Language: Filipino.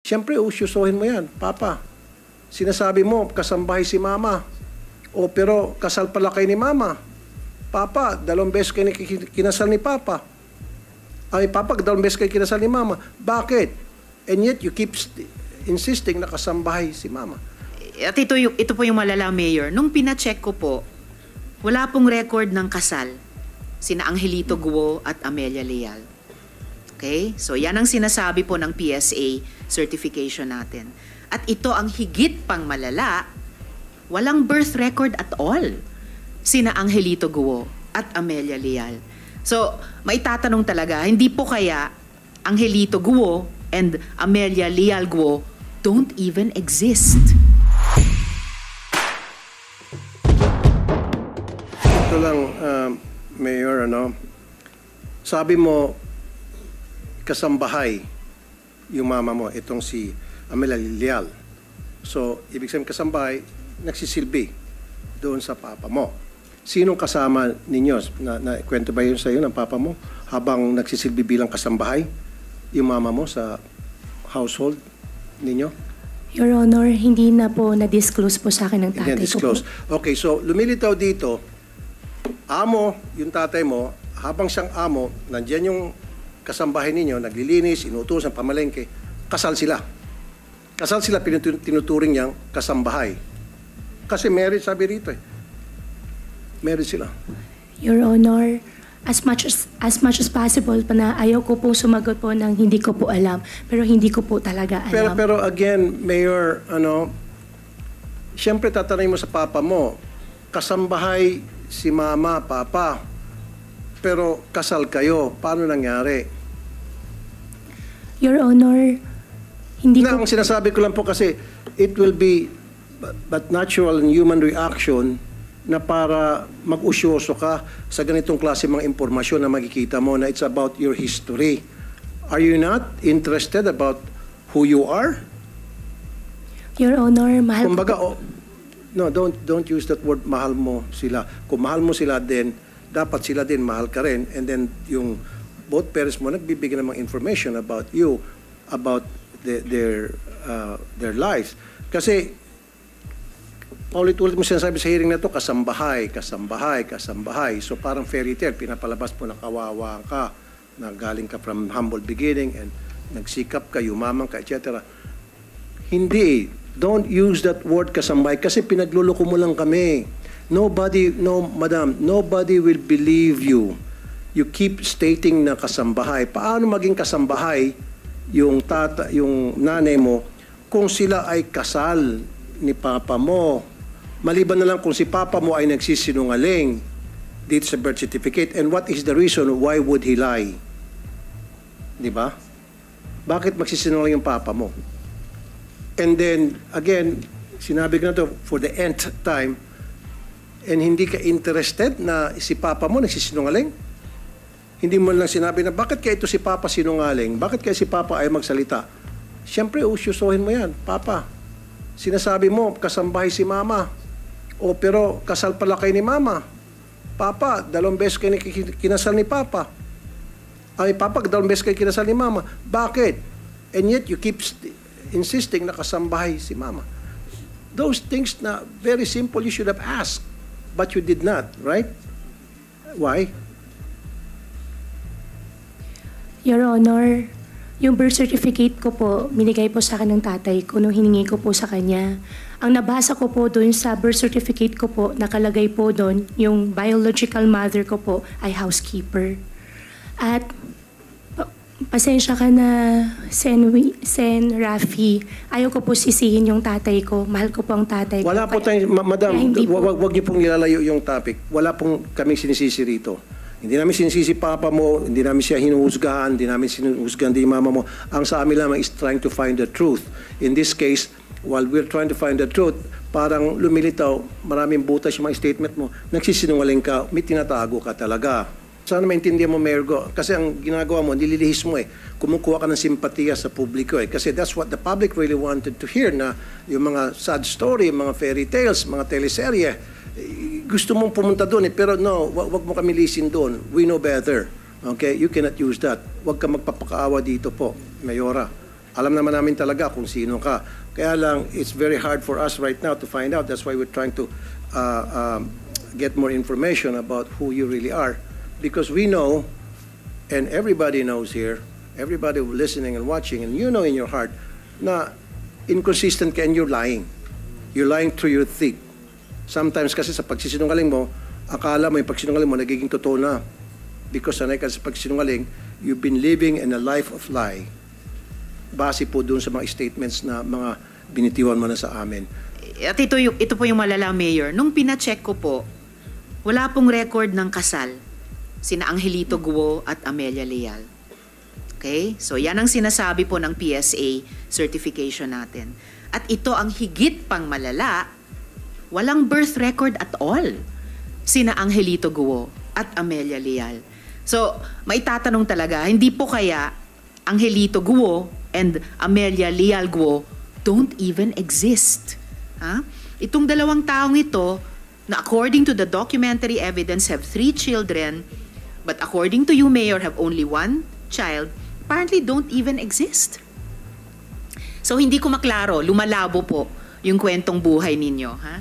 Siyempre, usyusohin mo yan. Papa, sinasabi mo, kasambahay si mama. O pero, kasal pala kayo ni mama. Papa, 2 beses kayo kinasal ni papa. Ay, papa, 2 beses kayo kinasal ni mama. Bakit? And yet, you keep insisting na kasambahay si mama. At ito po yung malala, Mayor. Nung pina-check ko po, wala pong record ng kasal sina Angelito Guo at Amelia Leal. Okay? So yan ang sinasabi po ng PSA certification natin. At ito ang higit pang malala, walang birth record at all sina Angelito Guo at Amelia Leal. So maitatanong talaga, hindi po kaya Angelito Guo and Amelia Leal Guo don't even exist? Ito lang, Mayor, sabi mo, kasambahay yung mama mo, itong si Amelia Leal. So, ibig sabihin kasambahay, nagsisilbi doon sa papa mo. Sinong kasama ninyo? Kwento ba yun sa iyo ng papa mo habang nagsisilbi bilang kasambahay yung mama mo sa household ninyo? Your Honor, hindi na po na-disclose po sa akin ng tatay ko po. Okay, so lumilitaw dito, amo, yung tatay mo, habang siyang amo, nandiyan yung kasambahay ninyo, naglilinis, inuutosan, pamalengke, kasal sila. Kasal sila, tinuturing niyang kasambahay. Kasi married, sabi rito eh. Married sila. Your Honor, as much as possible pa na ayaw ko po sumagot po ng hindi ko po alam, pero hindi ko po talaga alam. Pero again, Mayor, siyempre tatanungin mo sa papa mo, kasambahay si mama, papa, pero kasal kayo. Paano nangyari? Your Honor, hindi ko... Ang sinasabi ko lang po kasi, it will be but natural and human reaction na para mag-usyoso ka sa ganitong klase mga impormasyon na makikita mo na it's about your history. Are you not interested about who you are? Your Honor, mahal Kumbaga, ko po. No, don't use that word, mahal mo sila. Kung mahal mo sila din, dapat sila din mahal ka rin. And then yung both parents mo nagbibigay ng mga information about you, about their lives. Kasi paulit-ulit mo sinasabi sa hearing na to, kasambahay, kasambahay, kasambahay. So parang fairy tale, pinapalabas mo na kawawa ka, na galing ka from humble beginning and nagsikap ka, yumaman ka, etc. Hindi. Don't use that word kasambahay kasi pinagluloko mo lang kami. Madam, nobody will believe you. You keep stating na kasambahay. Paano maging kasambahay yung nanay mo kung sila ay kasal ni papa mo? Maliban na lang kung si papa mo ay nagsisinungaling dito sa birth certificate. And what is the reason why would he lie? Di ba? Bakit magsisinungaling yung papa mo? And then, again, sinabi ko na to for the nth time, and hindi ka interested na si papa mo nagsisinungaling? Hindi mo lang sinabi na, bakit kaya ito si papa sinungaling? Bakit kaya si papa ay magsalita? Siyempre, usyusohin mo yan. Papa, sinasabi mo, kasambahay si mama. O pero, kasal pala kayo ni mama. Papa, 2 beses kayo kinasal ni papa. Ay, papa, 2 beses kayo kinasal ni mama. Bakit? And yet, you keep insisting na kasambahay si mama. Those things na very simple you should have asked, but you did not, right? Why? Your Honor, yung birth certificate ko po, binigay po sa akin ng tatay ko nung hiningi ko po sa kanya. Ang nabasa ko po doon sa birth certificate ko po, nakalagay po doon, yung biological mother ko po ay housekeeper. At pasensya ka na, Sen Rafi. Ayaw ko po sisihin yung tatay ko. Mahal ko po ang tatay ko. Wala po tayong, madam, wag niyo pong ilalayo yung topic. Wala pong kaming sinisisi rito. Hindi namin sinisisi papa mo, hindi namin siya hinuhusgahan, hindi namin sinuhusgahan din mama mo. Ang sa amin lamang is trying to find the truth. In this case, while we're trying to find the truth, parang lumilitaw, maraming butas yung mga statement mo, nagsisinungaling ka, may tinatago ka talaga. Sana maintindihan mo, Mayor Go, kasi ang ginagawa mo, nililihis mo eh. Kumukuha ka ng simpatiya sa publiko eh. Kasi that's what the public really wanted to hear, na yung mga sad story, mga fairy tales, mga teleserye, gusto mong pumunta doon eh. Pero no, wag mo kami lisin doon. We know better. Okay? You cannot use that. Wag ka magpapakaawa dito po, Mayora. Alam naman namin talaga kung sino ka. Kaya lang, it's very hard for us right now to find out. That's why we're trying to get more information about who you really are. Because we know, and everybody knows here, everybody listening and watching, and you know in your heart, na inconsistent ka and you're lying. You're lying through your teeth. Sometimes kasi sa pagsisinungaling mo, akala mo yung pagsinungaling mo nagiging totoo na. Because sanay ka sa pagsinungaling, you've been living in a life of lie. Base po dun sa mga statements na mga binitiwan mo na sa amin. At ito po yung malala, Mayor. Nung pina-check ko po, wala pong record ng kasal sina Angelito Guo at Amelia Leal. Okay? So yan ang sinasabi po ng PSA certification natin. At ito ang higit pang malala, walang birth record at all sina Angelito Guo at Amelia Leal. So, maitatanong talaga, hindi po kaya Angelito Guo and Amelia Leal Guo don't even exist. Ha? Itong dalawang taong ito, na according to the documentary evidence have 3 children, but according to you, Mayor, have only 1 child, apparently don't even exist. So hindi ko maklaro, lumalabo po yung kwentong buhay ninyo. Ha?